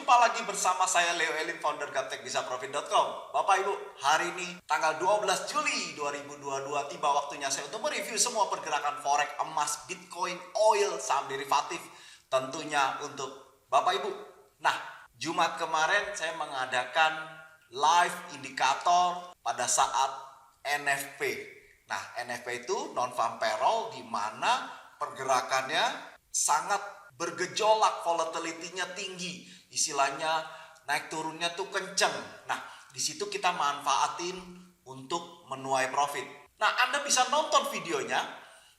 Jumpa lagi bersama saya Leo Elim, founder gaptekbisaprofit.com. Bapak Ibu, hari ini tanggal 12 Juli 2022 tiba waktunya saya untuk mereview semua pergerakan forex, emas, bitcoin, oil, saham derivatif, tentunya untuk Bapak Ibu. Nah, Jumat kemarin saya mengadakan live indikator pada saat NFP. Nah, NFP itu non-farm payroll, di mana pergerakannya sangat bergejolak, volatility-nya tinggi, istilahnya naik turunnya tuh kenceng. Nah, di situ kita manfaatin untuk menuai profit. Nah, Anda bisa nonton videonya,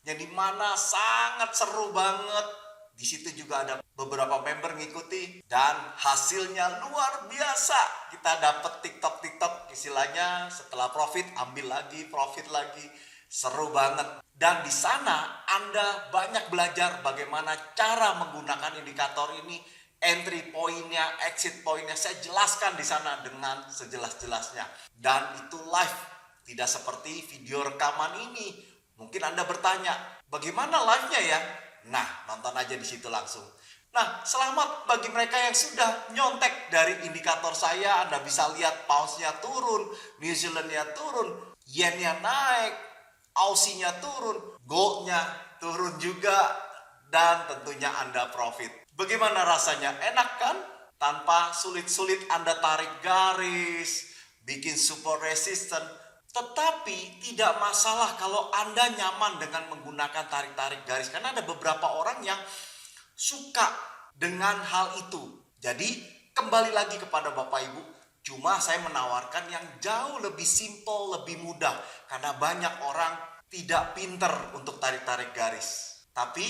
yang dimana sangat seru banget. Di situ juga ada beberapa member ngikuti dan hasilnya luar biasa. Kita dapat TikTok, istilahnya setelah profit ambil lagi, profit lagi. Seru banget. Dan di sana Anda banyak belajar bagaimana cara menggunakan indikator ini, entry point-nya, exit point-nya. Saya jelaskan di sana dengan sejelas-jelasnya. Dan itu live, tidak seperti video rekaman ini. Mungkin Anda bertanya, bagaimana live-nya ya? Nah, nonton aja di situ langsung. Nah, selamat bagi mereka yang sudah nyontek dari indikator saya. Anda bisa lihat pounds-nya turun, New Zealand-nya turun, yen-nya naik, Aussie-nya turun, gold-nya turun juga, dan tentunya Anda profit. Bagaimana rasanya? Enak kan? Tanpa sulit-sulit Anda tarik garis, bikin support resistance. Tetapi tidak masalah kalau Anda nyaman dengan menggunakan tarik-tarik garis. Karena ada beberapa orang yang suka dengan hal itu. Jadi kembali lagi kepada Bapak Ibu, cuma saya menawarkan yang jauh lebih simple, lebih mudah. Karena banyak orang tidak pinter untuk tarik-tarik garis. Tapi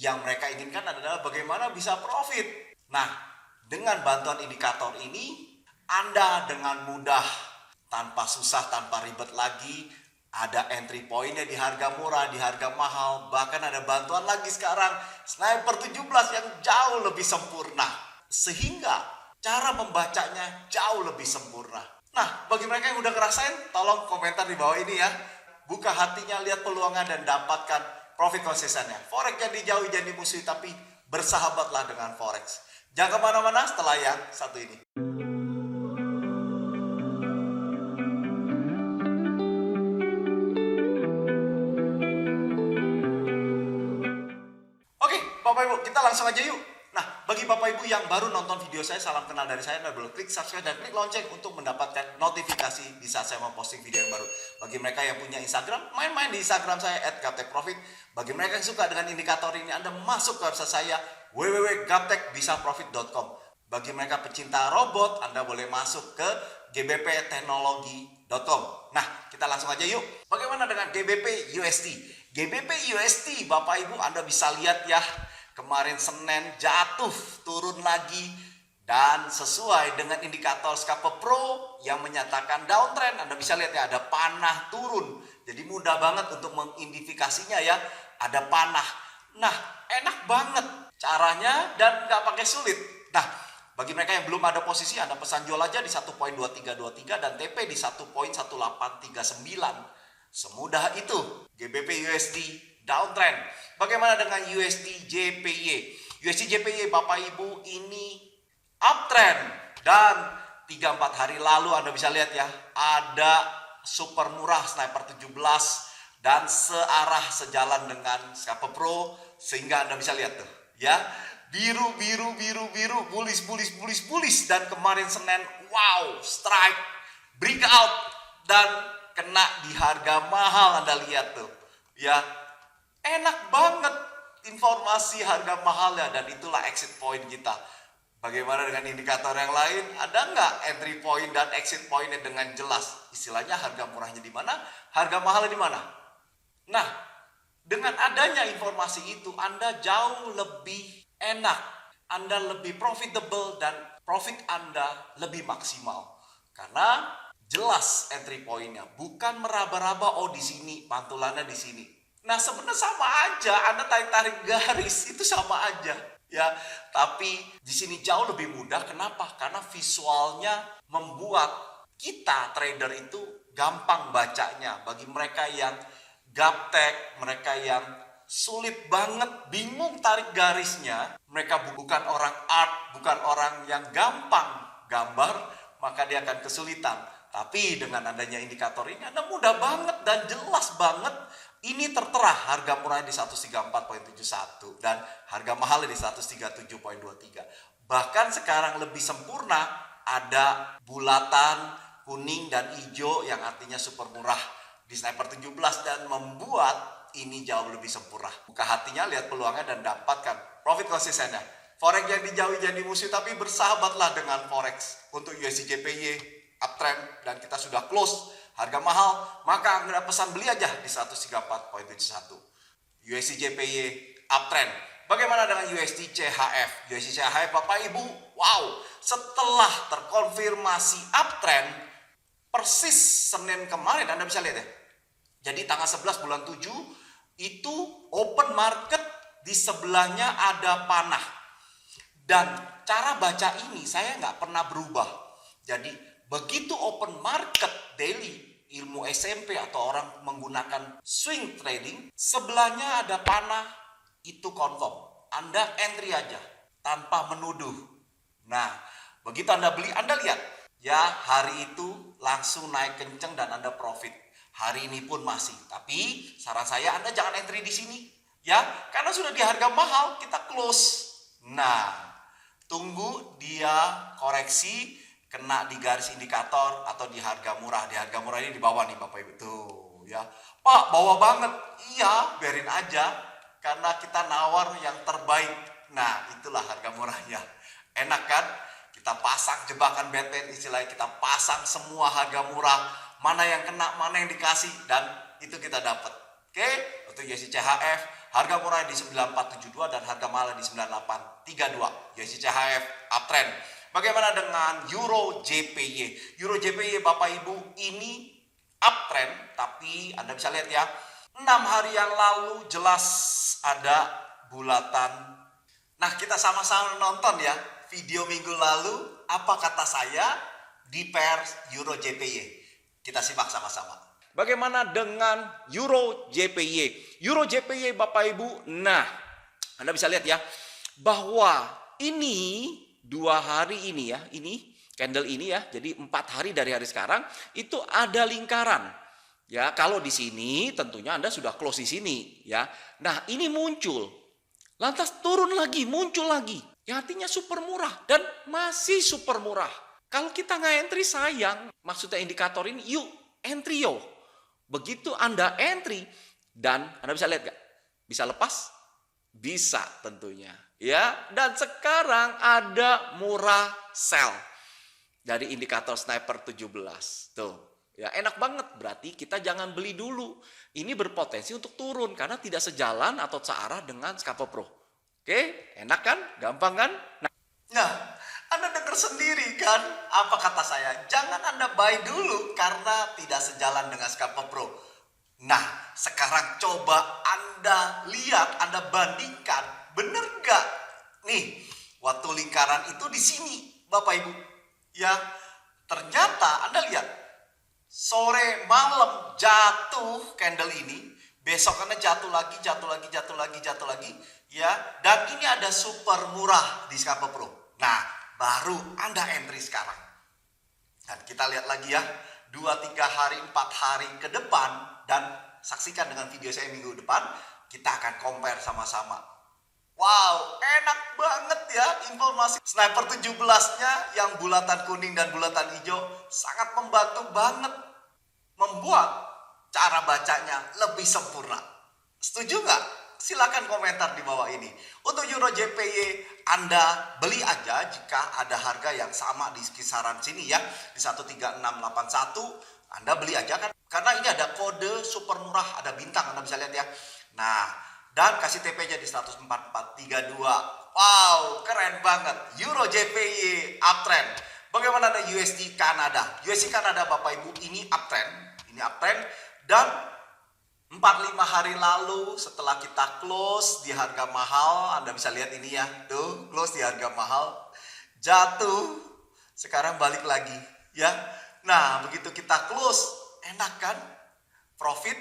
yang mereka inginkan adalah bagaimana bisa profit. Nah, dengan bantuan indikator ini, Anda dengan mudah, tanpa susah, tanpa ribet lagi, ada entry point-nya di harga murah, di harga mahal. Bahkan ada bantuan lagi sekarang, Sniper 17 yang jauh lebih sempurna. Sehingga cara membacanya jauh lebih sempurna. Nah, bagi mereka yang udah ngerasain, tolong komentar di bawah ini ya. Buka hatinya, lihat peluangnya, dan dapatkan profit konsistennya. Forex jangan dijauhi, jangan dimusuhi, tapi bersahabatlah dengan Forex. Jangan kemana-mana setelah yang satu ini. Oke, Bapak Ibu, kita langsung aja yuk. Nah, bagi Bapak Ibu yang baru nonton video saya, salam kenal dari saya. Anda boleh klik subscribe dan klik lonceng untuk mendapatkan notifikasi di saat saya mau posting video yang baru. Bagi mereka yang punya Instagram, main-main di Instagram saya @gaptekprofit. Bagi mereka yang suka dengan indikator ini, Anda masuk ke website saya www.gaptekbisaprofit.com. Bagi mereka pecinta robot, Anda boleh masuk ke gbpteknologi.com. Nah, kita langsung aja yuk. Bagaimana dengan GBP USD? GBP USD, Bapak Ibu, Anda bisa lihat ya. Kemarin Senin jatuh, turun lagi, dan sesuai dengan indikator Scalper Pro yang menyatakan downtrend. Anda bisa lihat ya, ada panah turun. Jadi mudah banget untuk mengidentifikasinya ya, ada panah. Nah, enak banget caranya dan nggak pakai sulit. Nah, bagi mereka yang belum ada posisi, Anda pesan jual aja di 1.2323 dan TP di 1.1839. Semudah itu. GBP USD downtrend. Bagaimana dengan USD JPY? USD JPY, Bapak Ibu, ini uptrend. Dan 3-4 hari lalu Anda bisa lihat ya, ada super murah Sniper 17 dan searah sejalan dengan Scalper Pro, sehingga Anda bisa lihat tuh ya, biru, bullish. Dan kemarin Senin, wow, strike, breakout, dan kena di harga mahal. Anda lihat tuh ya, enak banget informasi harga mahalnya, dan itulah exit point kita. Bagaimana dengan indikator yang lain? Ada nggak entry point dan exit pointnya dengan jelas? Istilahnya harga murahnya di mana, harga mahalnya di mana? Nah, dengan adanya informasi itu, Anda jauh lebih enak, Anda lebih profitable, dan profit Anda lebih maksimal. Karena jelas entry point-nya, bukan meraba-raba, oh di sini, pantulannya di sini. Nah, sebenarnya sama aja, Anda tarik-tarik garis itu sama aja ya. Tapi di sini jauh lebih mudah. Kenapa? Karena visualnya membuat kita trader itu gampang bacanya. Bagi mereka yang gaptek, mereka yang sulit banget, bingung tarik garisnya, mereka bukan orang art, bukan orang yang gampang gambar, maka dia akan kesulitan. Tapi dengan adanya indikator ini Anda mudah banget dan jelas banget. Ini tertera harga murahnya di 134.71 dan harga mahalnya di 137.23. Bahkan sekarang lebih sempurna, ada bulatan kuning dan hijau yang artinya super murah di Sniper 17 dan membuat ini jauh lebih sempurna. Buka hatinya, lihat peluangnya dan dapatkan profit konsistennya. Forex yang dijauhi jadi musuh, tapi bersahabatlah dengan Forex. Untuk USD JPY uptrend dan kita sudah close harga mahal, maka Anda pesan beli aja di 134.71. USD JPY uptrend. Bagaimana dengan USD CHF? USD CHF Bapak Ibu, wow, setelah terkonfirmasi uptrend persis Senin kemarin, Anda bisa lihat ya. Jadi tanggal 11 bulan 7 itu open market, di sebelahnya ada panah. Dan cara baca ini saya nggak pernah berubah. Jadi begitu open market daily, ilmu SMP atau orang menggunakan swing trading, sebelahnya ada panah, itu confirm. Anda entry aja tanpa menuduh. Nah, begitu Anda beli, Anda lihat ya, hari itu langsung naik kenceng dan Anda profit. Hari ini pun masih. Tapi saran saya Anda jangan entry di sini ya, karena sudah di harga mahal kita close. Nah, tunggu dia koreksi, kena di garis indikator atau di harga murah. Di harga murah ini di bawah nih Bapak Ibu tuh ya. Pak, bawah banget. Iya, biarin aja karena kita nawar yang terbaik. Nah, itulah harga murahnya. Enak kan? Kita pasang jebakan Batman, istilahnya kita pasang semua harga murah. Mana yang kena, mana yang dikasih, dan itu kita dapat. Oke, untuk USD CHF harga murah di 9472 dan harga mahal di 9832. USD CHF uptrend. Bagaimana dengan Euro JPY? Euro JPY Bapak Ibu ini uptrend, tapi Anda bisa lihat ya, 6 hari yang lalu jelas ada bulatan. Nah, kita sama-sama nonton ya video minggu lalu, apa kata saya di pair Euro JPY. Kita simak sama-sama. Bagaimana dengan Euro JPY? Euro JPY Bapak Ibu, nah Anda bisa lihat ya, bahwa ini 2 hari ini ya, ini candle ini ya, jadi 4 hari dari hari sekarang, itu ada lingkaran. Ya, kalau di sini tentunya Anda sudah close di sini ya. Nah, ini muncul. Lantas turun lagi, muncul lagi. Yang artinya super murah dan masih super murah. Kalau kita nggak entry sayang, maksudnya indikator ini, yuk entry yo. Begitu Anda entry dan Anda bisa lihat nggak? Bisa lepas? Bisa tentunya. Ya, dan sekarang ada murah sell dari indikator Sniper 17. Tuh, ya enak banget. Berarti kita jangan beli dulu. Ini berpotensi untuk turun karena tidak sejalan atau searah dengan Scalper Pro. Oke, enak kan? Gampang kan? Nah, Anda dengar sendiri kan apa kata saya? Jangan Anda buy dulu karena tidak sejalan dengan Scalper Pro. Nah, sekarang coba Anda lihat, Anda bandingkan, bener gak? Nih, waktu lingkaran itu di sini, Bapak Ibu. Ya, ternyata Anda lihat, sore malam jatuh candle ini, besokannya jatuh lagi, jatuh lagi, jatuh lagi, jatuh lagi, ya. Dan ini ada super murah di Scalper Pro. Nah, baru Anda entry sekarang. Dan kita lihat lagi ya, 2, 3 hari, 4 hari ke depan, dan saksikan dengan video saya minggu depan, kita akan compare sama-sama. Wow, enak banget ya informasi Sniper 17-nya yang bulatan kuning dan bulatan hijau sangat membantu banget membuat cara bacanya lebih sempurna. Setuju nggak? Silakan komentar di bawah ini. Untuk Euro JPY Anda beli aja jika ada harga yang sama di kisaran sini ya, di 13681 Anda beli aja kan, karena ini ada kode super murah, ada bintang Anda bisa lihat ya. Nah, dan kasih TP-nya di 14432. Wow, keren banget. Euro JPY uptrend. Bagaimana ada USD Kanada? USD Kanada Bapak Ibu ini uptrend, dan 4-5 hari lalu setelah kita close di harga mahal, Anda bisa lihat ini ya, tuh close di harga mahal, jatuh, sekarang balik lagi ya. Nah, begitu kita close, enak kan? Profit,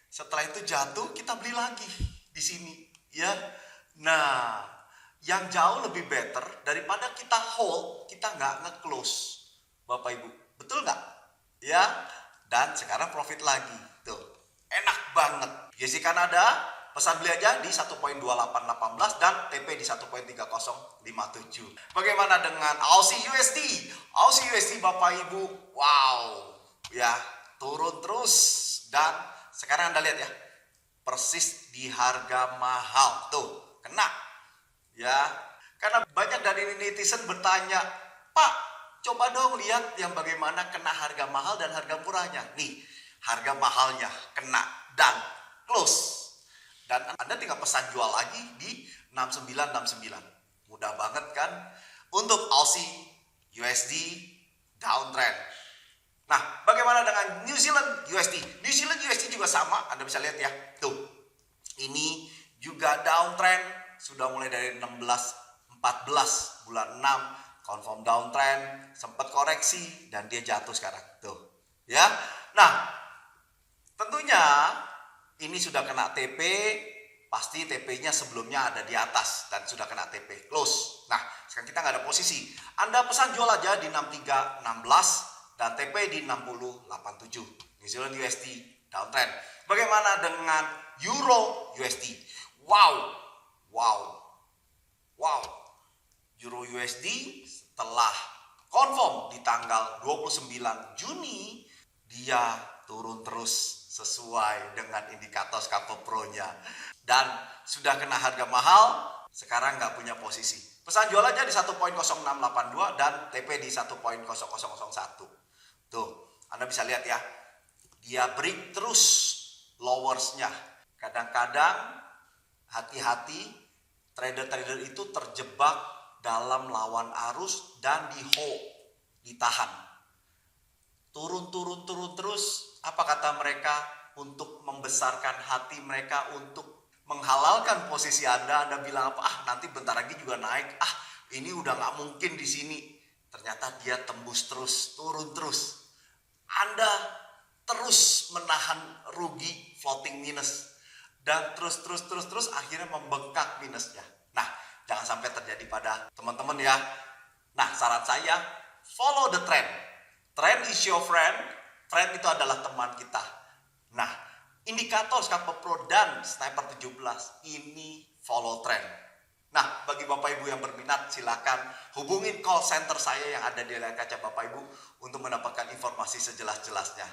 setelah itu jatuh, kita beli lagi di sini ya. Nah, yang jauh lebih better daripada kita hold, kita nggak nge-close. Bapak Ibu, betul nggak? Ya, dan sekarang profit lagi. Tuh, enak banget. GC Kanada, pesan beli aja di 1.2818 dan TP di 1.3057. Bagaimana dengan Aussie USD? Aussie USD Bapak Ibu, wow. Ya, turun terus. Dan sekarang Anda lihat ya, persis di harga mahal. Tuh, kena. Ya, karena banyak dari netizen bertanya, Pak, coba dong lihat yang bagaimana kena harga mahal dan harga murahnya. Nih, harga mahalnya kena dan close. Dan Anda tinggal pesan jual lagi di 6969. Mudah banget kan? Untuk Aussie USD downtrend. Nah, bagaimana dengan New Zealand USD? New Zealand USD juga sama, Anda bisa lihat ya. Tuh, ini juga downtrend. Sudah mulai dari 16-14 bulan 6 confirm downtrend, sempat koreksi dan dia jatuh sekarang tuh ya. Nah, tentunya ini sudah kena TP, pasti TP-nya sebelumnya ada di atas dan sudah kena TP close. Nah, sekarang kita nggak ada posisi. Anda pesan jual aja di 6316 dan TP di 6087. New Zealand USD downtrend. Bagaimana dengan Euro USD? Wow. Euro USD setelah confirm di tanggal 29 Juni dia turun terus sesuai dengan indikator Scalper Pro-nya. Dan sudah kena harga mahal, sekarang nggak punya posisi. Pesan jual aja di 1.0682 dan TP di 1.0001. Tuh, Anda bisa lihat ya. Dia break terus lowersnya. Kadang-kadang hati-hati, trader-trader itu terjebak dalam lawan arus dan di hold, ditahan. Turun terus. Apa kata mereka? Untuk membesarkan hati mereka, untuk menghalalkan posisi Anda. Anda bilang apa? Nanti bentar lagi juga naik. Ini udah nggak mungkin di sini. Ternyata dia tembus terus, turun terus. Anda terus menahan rugi floating minus. Dan terus akhirnya membengkak minusnya. Nah, jangan sampai terjadi pada teman-teman ya. Nah, saran saya, follow the trend. Trend is your friend. Trend itu adalah teman kita. Nah, indikator Scalper Pro dan Sniper 17 ini follow trend. Nah, bagi Bapak Ibu yang berminat, silakan hubungin call center saya yang ada di layar kaca Bapak Ibu untuk mendapatkan informasi sejelas-jelasnya.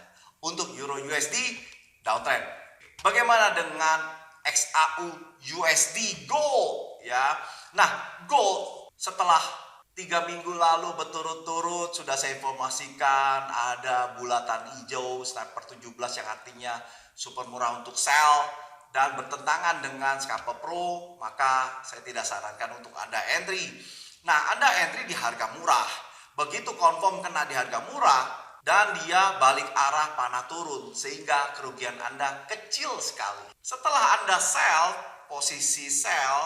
Untuk Euro USD, downtrend. Bagaimana dengan XAU USD Gold ya? Nah, Gold setelah 3 minggu lalu berturut-turut sudah saya informasikan ada bulatan hijau Sniper 17 yang artinya super murah untuk sell dan bertentangan dengan Scalper Pro, maka saya tidak sarankan untuk Anda entry. Nah, Anda entry di harga murah. Begitu confirm kena di harga murah, dan dia balik arah panah turun sehingga kerugian Anda kecil sekali. Setelah Anda sell, posisi sell,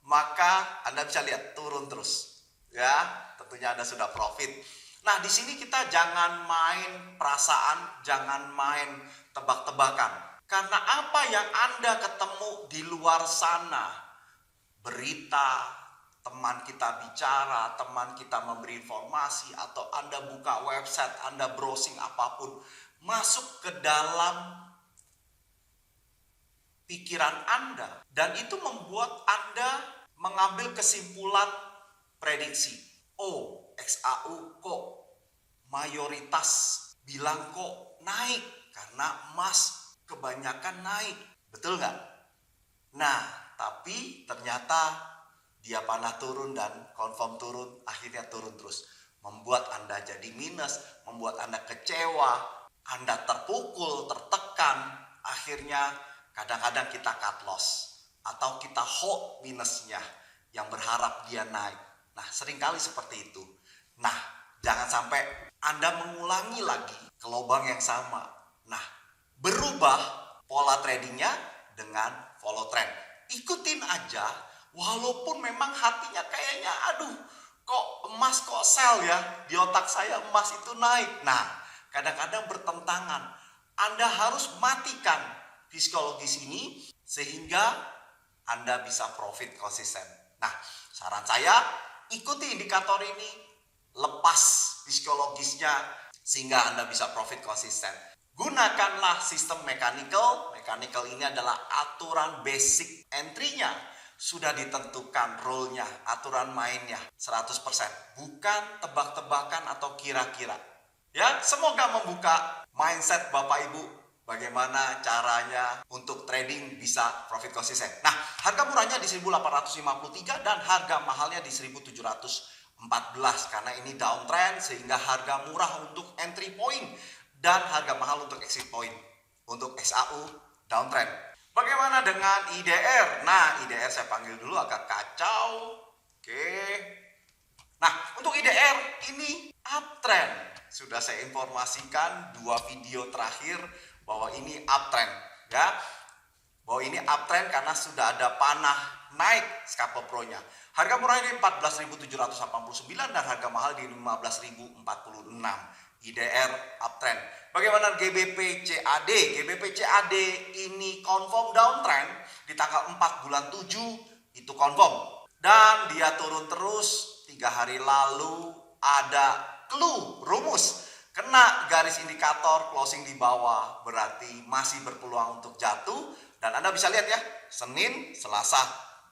maka Anda bisa lihat turun terus. Ya, tentunya Anda sudah profit. Nah, di sini kita jangan main perasaan, jangan main tebak-tebakan. Karena apa yang Anda ketemu di luar sana, berita, teman kita bicara, teman kita memberi informasi, atau Anda buka website, Anda browsing apapun, masuk ke dalam pikiran Anda, dan itu membuat Anda mengambil kesimpulan prediksi. Oh, XAU kok mayoritas bilang kok naik, karena emas kebanyakan naik, betul nggak? Nah, tapi ternyata dia panah turun dan confirm turun, akhirnya turun terus. Membuat Anda jadi minus, membuat Anda kecewa, Anda terpukul, tertekan. Akhirnya kadang-kadang kita cut loss atau kita hold minusnya yang berharap dia naik. Nah, seringkali seperti itu. Nah, jangan sampai Anda mengulangi lagi ke lubang yang sama. Nah, berubah pola tradingnya dengan follow trend. Ikutin aja. Walaupun memang hatinya kayaknya aduh kok emas kok sell ya, di otak saya emas itu naik. Nah, kadang-kadang bertentangan. Anda harus matikan psikologis ini sehingga Anda bisa profit konsisten. Nah, saran saya ikuti indikator ini, lepas psikologisnya sehingga Anda bisa profit konsisten. Gunakanlah sistem mechanical. Mechanical ini adalah aturan basic entry-nya. Sudah ditentukan rule-nya, aturan mainnya 100%. Bukan tebak-tebakan atau kira-kira. Ya, semoga membuka mindset Bapak Ibu bagaimana caranya untuk trading bisa profit konsisten. Nah, harga murahnya di 1853 dan harga mahalnya di 1714 karena ini downtrend sehingga harga murah untuk entry point dan harga mahal untuk exit point. Untuk XAU downtrend. Bagaimana dengan IDR? Nah, IDR saya panggil dulu agak kacau. Oke. Nah, untuk IDR ini uptrend. Sudah saya informasikan 2 video terakhir bahwa ini uptrend, ya. Bahwa ini uptrend karena sudah ada panah naik scalper pro-nya. Harga murah ini 14.789 dan harga mahal di 15.046. IDR uptrend. Bagaimana GBP CAD? GBP CAD ini confirm downtrend di tanggal 4 bulan 7 itu confirm. Dan dia turun terus 3 hari lalu ada clue rumus. Kena garis indikator closing di bawah berarti masih berpeluang untuk jatuh. Dan Anda bisa lihat ya, Senin, Selasa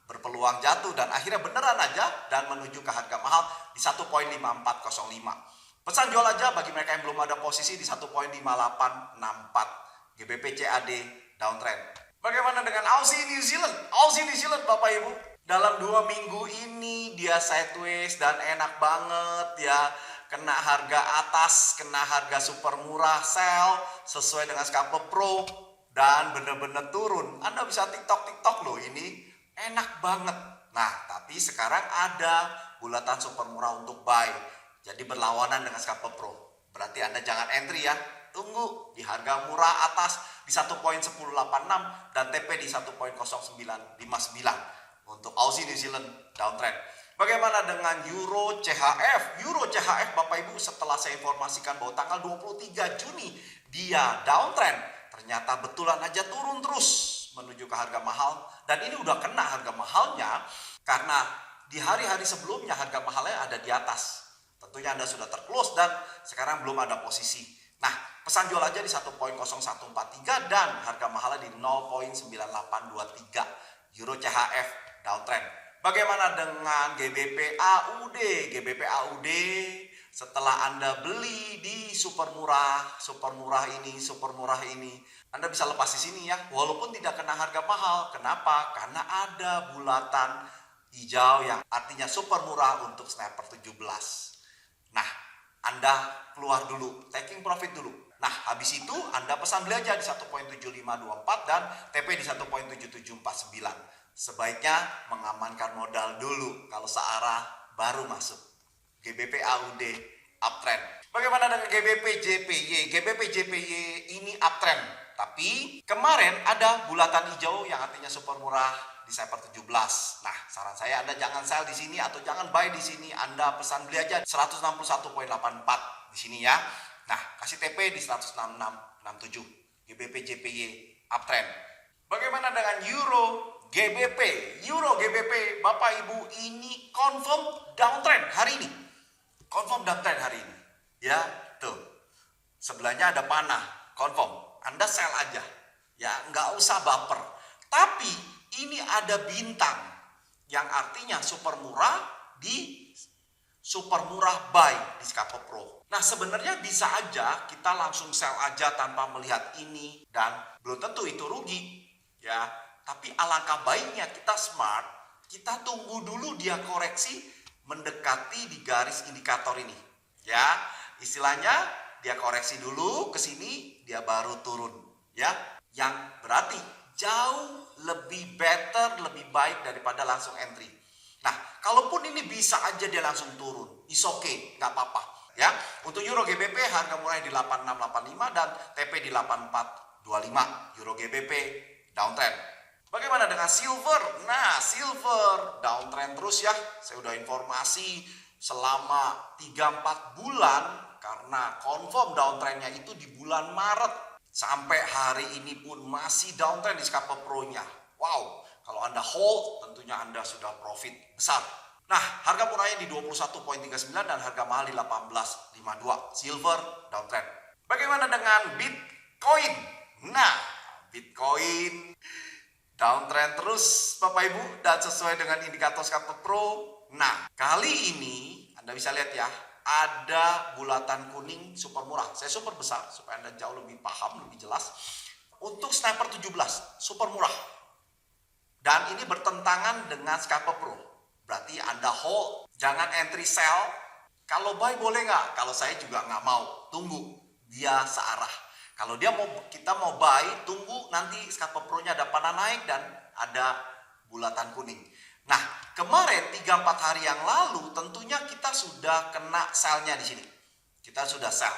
berpeluang jatuh dan akhirnya beneran aja dan menuju ke harga mahal di 1.5405. Pesan jual aja bagi mereka yang belum ada posisi di 1.5864. GBP CAD downtrend. Bagaimana dengan Aussie New Zealand? Aussie New Zealand Bapak Ibu, dalam 2 minggu ini dia sideways dan enak banget ya. Kena harga atas, kena harga super murah, sell sesuai dengan scalper pro dan bener-bener turun. Anda bisa TikTok loh, ini enak banget. Nah, tapi sekarang ada bulatan super murah untuk buy. Jadi berlawanan dengan scalper pro. Berarti Anda jangan entry ya. Tunggu di harga murah atas di 1.1086 dan TP di 1.0959 untuk Aussie New Zealand downtrend. Bagaimana dengan Euro CHF? Euro CHF Bapak Ibu, setelah saya informasikan bahwa tanggal 23 Juni dia downtrend, ternyata betulan aja turun terus menuju ke harga mahal. Dan ini udah kena harga mahalnya karena di hari-hari sebelumnya harga mahalnya ada di atas. Tentunya Anda sudah terclose dan sekarang belum ada posisi. Nah, pesan jual aja di 1.0143 dan harga mahalnya di 0.9823. Euro CHF downtrend. Bagaimana dengan GBP AUD? GBP AUD setelah Anda beli di super murah ini, Anda bisa lepas di sini ya, walaupun tidak kena harga mahal. Kenapa? Karena ada bulatan hijau yang artinya super murah untuk sniper 17. Nah, Anda keluar dulu, taking profit dulu. Nah, habis itu Anda pesan beli aja di 1.7524 dan TP di 1.7749. Sebaiknya mengamankan modal dulu kalau searah baru masuk. GBP AUD uptrend. Bagaimana dengan GBP JPY? GBP JPY ini uptrend. Tapi kemarin ada bulatan hijau yang artinya super murah di Cyber 17. Nah, saran saya Anda jangan sell di sini atau jangan buy di sini. Anda pesan beli aja 161.84 di sini ya. Nah, kasih TP di 16667. GBP JPY uptrend. Bagaimana dengan Euro GBP? Euro GBP Bapak Ibu ini confirm downtrend hari ini. Confirm downtrend hari ini. Ya, tuh. Sebelahnya ada panah, confirm. Anda sell aja. Ya, nggak usah baper. Tapi ini ada bintang yang artinya super murah di super murah buy di scalper pro. Nah, sebenarnya bisa aja kita langsung sell aja tanpa melihat ini dan belum tentu itu rugi. Ya, tapi alangkah baiknya kita smart, kita tunggu dulu dia koreksi mendekati di garis indikator ini. Ya, istilahnya dia koreksi dulu ke sini, dia baru turun. Ya, yang berarti jauh lebih better, lebih baik daripada langsung entry. Nah, kalaupun ini bisa aja dia langsung turun, is okay, nggak apa-apa. Ya, untuk Euro GBP harga mulai di 8685 dan TP di 8425. Euro GBP downtrend. Bagaimana dengan silver? Nah, silver downtrend terus ya. Saya udah informasi selama 3-4 bulan karena confirm downtrendnya itu di bulan Maret. Sampai hari ini pun masih downtrend di scalper pro-nya. Wow, kalau Anda hold tentunya Anda sudah profit besar. Nah, harga murahnya di 21,39 dan harga mahal di 18,52. Silver downtrend. Bagaimana dengan Bitcoin? Nah, Bitcoin downtrend terus Bapak Ibu dan sesuai dengan indikator Scalper Pro. Nah, kali ini Anda bisa lihat ya, ada bulatan kuning super murah. Saya super besar supaya Anda jauh lebih paham, lebih jelas. Untuk Sniper 17 super murah. Dan ini bertentangan dengan Scalper Pro. Berarti Anda hold, jangan entry sell. Kalau buy boleh nggak? Kalau saya juga nggak mau. Tunggu, dia searah. Kalau kita mau buy, tunggu nanti Scalper Pro-nya ada panah naik dan ada bulatan kuning. Nah, kemarin 3-4 hari yang lalu tentunya kita sudah kena sell-nya di sini. Kita sudah sell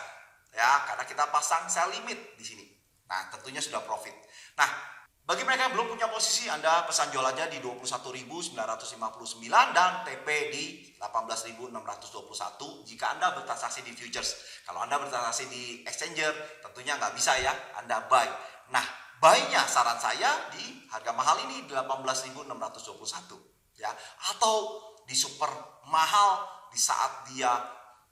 ya, karena kita pasang sell limit di sini. Nah, tentunya sudah profit. Nah, bagi mereka yang belum punya posisi, Anda pesan jual aja di 21.959 dan TP di 18.621 jika Anda bertransaksi di futures. Kalau Anda bertransaksi di exchanger, tentunya nggak bisa ya, Anda buy. Nah, buy-nya saran saya di harga mahal ini 18.621 ya, atau di super mahal di saat dia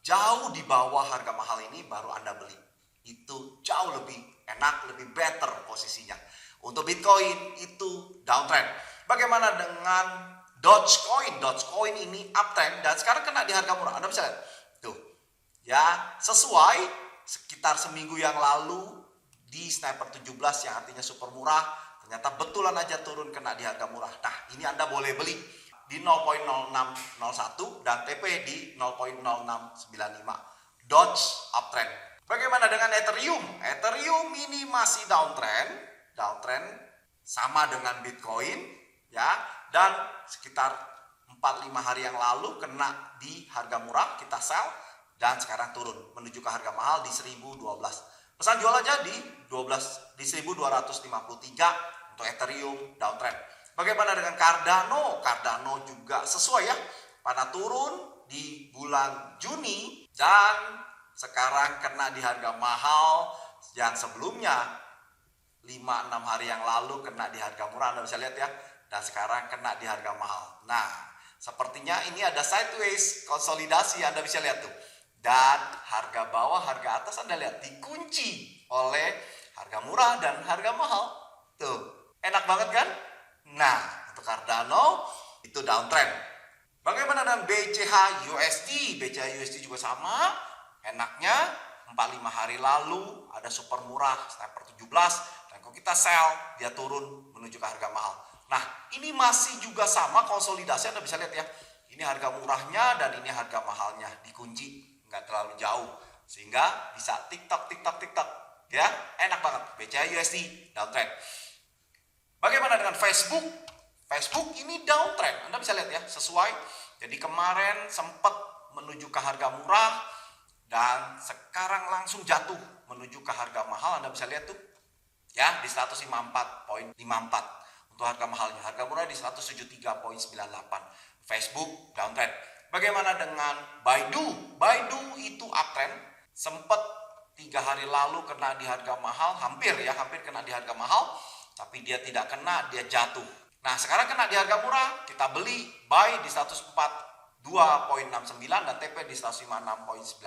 jauh di bawah harga mahal ini baru Anda beli. Itu jauh lebih enak, lebih better posisinya. Untuk Bitcoin itu downtrend. Bagaimana dengan Dogecoin? Dogecoin ini uptrend dan sekarang kena di harga murah. Anda bisa lihat. Tuh. Ya, sesuai sekitar seminggu yang lalu di Sniper 17 yang artinya super murah, ternyata betulan aja turun kena di harga murah. Nah, ini Anda boleh beli di 0.0601 dan TP di 0.0695. Doge uptrend. Bagaimana dengan Ethereum? Ethereum ini masih downtrend sama dengan Bitcoin ya, dan sekitar 4-5 hari yang lalu kena di harga murah, kita sell dan sekarang turun menuju ke harga mahal di 1012. Pesan jual aja di 1253 untuk Ethereum downtrend. Bagaimana dengan Cardano? Cardano juga sesuai ya, pada turun di bulan Juni dan sekarang kena di harga mahal yang sebelumnya 5-6 hari yang lalu kena di harga murah, Anda bisa lihat ya, dan sekarang kena di harga mahal. Nah, sepertinya ini ada sideways konsolidasi, Anda bisa lihat tuh, dan harga bawah, harga atas Anda lihat dikunci oleh harga murah dan harga mahal. Tuh, enak banget kan? Nah, untuk Cardano itu downtrend. Bagaimana dengan BCH USD? BCH USD juga sama, enaknya 4-5 hari lalu ada super murah Sniper 17 dan kalau kita sell dia turun menuju ke harga mahal. Nah, ini masih juga sama konsolidasi, Anda bisa lihat ya, ini harga murahnya dan ini harga mahalnya dikunci, nggak terlalu jauh sehingga bisa tiktok ya, enak banget. BCH USD downtrend. Bagaimana dengan Facebook? Facebook ini downtrend, Anda bisa lihat ya, sesuai. Jadi kemarin sempat menuju ke harga murah dan sekarang langsung jatuh menuju ke harga mahal, Anda bisa lihat tuh ya, di 154.54 untuk harga mahalnya. Harga murah di 173.98. Facebook downtrend. Bagaimana dengan Baidu? Baidu itu uptrend, sempat 3 hari lalu kena di harga mahal, hampir kena di harga mahal, tapi dia tidak kena, dia jatuh. Nah, sekarang kena di harga murah, kita beli, buy di 142.69 dan TP di 156.96.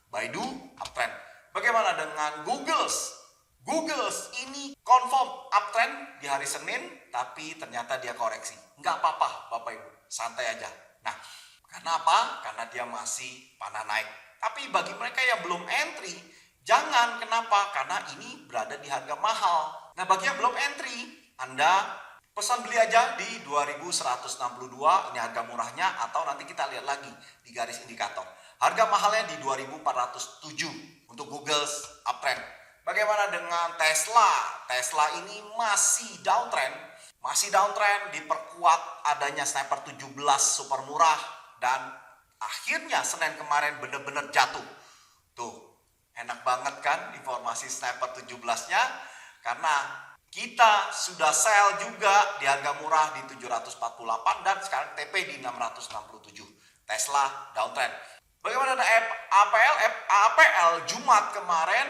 Baidu uptrend. Bagaimana dengan Googles? Googles ini confirm uptrend di hari Senin, tapi ternyata dia koreksi. Nggak apa-apa Bapak Ibu, santai aja. Nah, karena apa? Karena dia masih panah naik. Tapi bagi mereka yang belum entry, jangan. Kenapa? Karena ini berada di harga mahal. Nah, bagi yang belum entry, Anda pesan beli aja di 2162, ini harga murahnya, atau nanti kita lihat lagi di garis indikator. Harga mahalnya di 2407 untuk Google's uptrend. Bagaimana dengan Tesla? Tesla ini masih downtrend, diperkuat adanya Sniper 17 super murah dan akhirnya Senin kemarin benar-benar jatuh. Tuh, enak banget kan informasi Sniper 17-nya, karena kita sudah sell juga di harga murah di 748 dan sekarang TP di 667. Tesla downtrend. Bagaimana dengan APL Jumat kemarin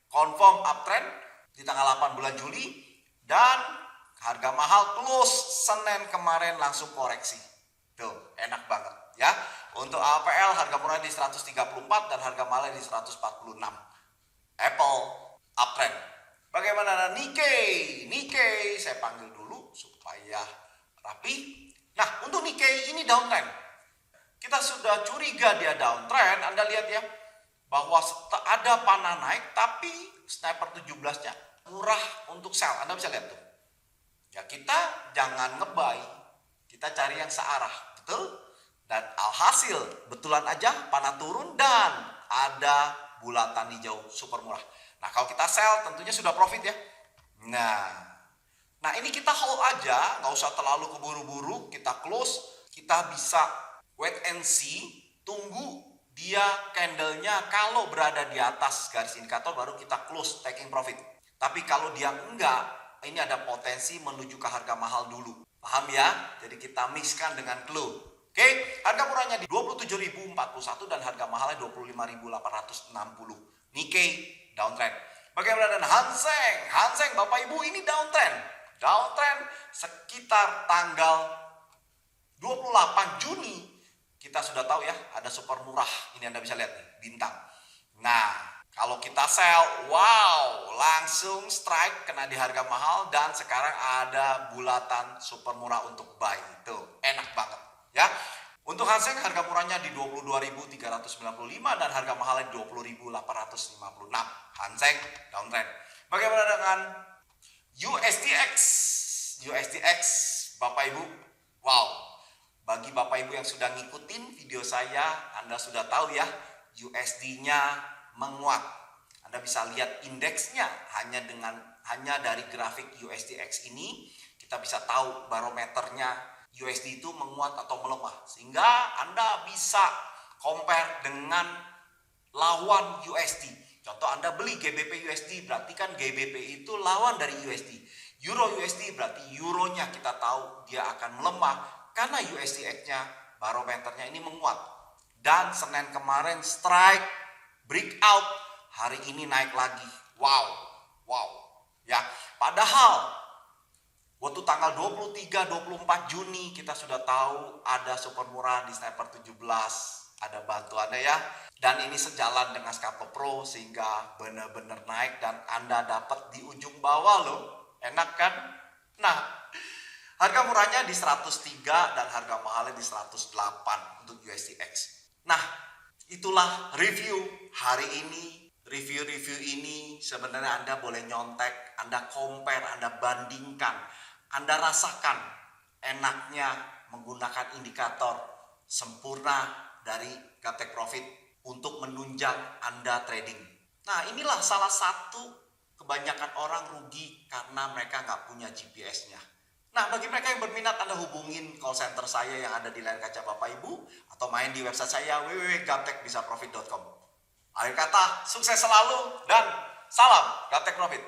confirm uptrend di tanggal 8 bulan Juli dan harga mahal close Senin kemarin langsung koreksi. Tuh, enak banget ya. Untuk APL harga murah di 134 dan harga mahal di 146. Apple uptrend. Bagaimana Nikkei? Nikkei saya panggil dulu supaya rapi. Nah, untuk Nikkei ini downtrend. Kita sudah curiga dia downtrend. Anda lihat ya, bahwa ada panah naik tapi sniper 17-nya murah untuk sell. Anda bisa lihat tuh. Ya kita jangan ngebuy, kita cari yang searah, betul? Dan alhasil betulan aja panah turun dan ada bulatan hijau super murah. Nah kalau kita sell tentunya sudah profit ya. Nah ini kita hold aja, nggak usah terlalu keburu-buru. Kita close, kita bisa wait and see, tunggu dia candlenya kalau berada di atas garis indikator baru kita close taking profit. Tapi kalau dia enggak, ini ada potensi menuju ke harga mahal dulu. Paham ya? Jadi kita mixkan dengan clue. Oke, harga murahnya di 27.041 dan harga mahalnya 25.860. Nikkei downtrend. Bagaimana dengan Hang Seng? Hang Seng Bapak Ibu ini downtrend. Downtrend sekitar tanggal 28 Juni. Kita sudah tahu ya, ada super murah. Ini Anda bisa lihat nih, bintang. Nah, kalau kita sell, wow, langsung strike kena di harga mahal dan sekarang ada bulatan super murah untuk buy. Itu enak banget ya. Untuk Hang Seng harga murahnya di 22.395 dan harga mahalnya di 20.856. Hang Seng downtrend. Bagaimana dengan USDX? USDX Bapak Ibu, wow. Bagi Bapak Ibu yang sudah ngikutin video saya, Anda sudah tahu ya, USD-nya menguat. Anda bisa lihat indeksnya hanya dari grafik USDX ini kita bisa tahu barometernya USD itu menguat atau melemah, sehingga Anda bisa compare dengan lawan USD. Contoh Anda beli GBP USD, berarti kan GBP itu lawan dari USD. Euro USD berarti euronya kita tahu dia akan melemah karena USDX-nya barometernya ini menguat. Dan Senin kemarin strike breakout, hari ini naik lagi. Wow. Ya, padahal waktu tanggal 23-24 Juni kita sudah tahu ada super murah di sniper 17, ada bantuannya ya. Dan ini sejalan dengan Scalper Pro sehingga benar-benar naik dan Anda dapat di ujung bawah loh. Enak kan? Nah, harga murahnya di 103 dan harga mahalnya di 108 untuk USDX. Nah, itulah review hari ini. Review ini sebenarnya Anda boleh nyontek, Anda compare, Anda bandingkan. Anda rasakan enaknya menggunakan indikator sempurna dari Gaptek Profit untuk menunjang Anda trading. Nah, inilah salah satu kebanyakan orang rugi karena mereka nggak punya GPS-nya. Nah, bagi mereka yang berminat, Anda hubungin call center saya yang ada di layar kaca Bapak Ibu atau main di website saya www.gaptekbisaprofit.com. Akhir kata, sukses selalu dan salam Gaptek Profit.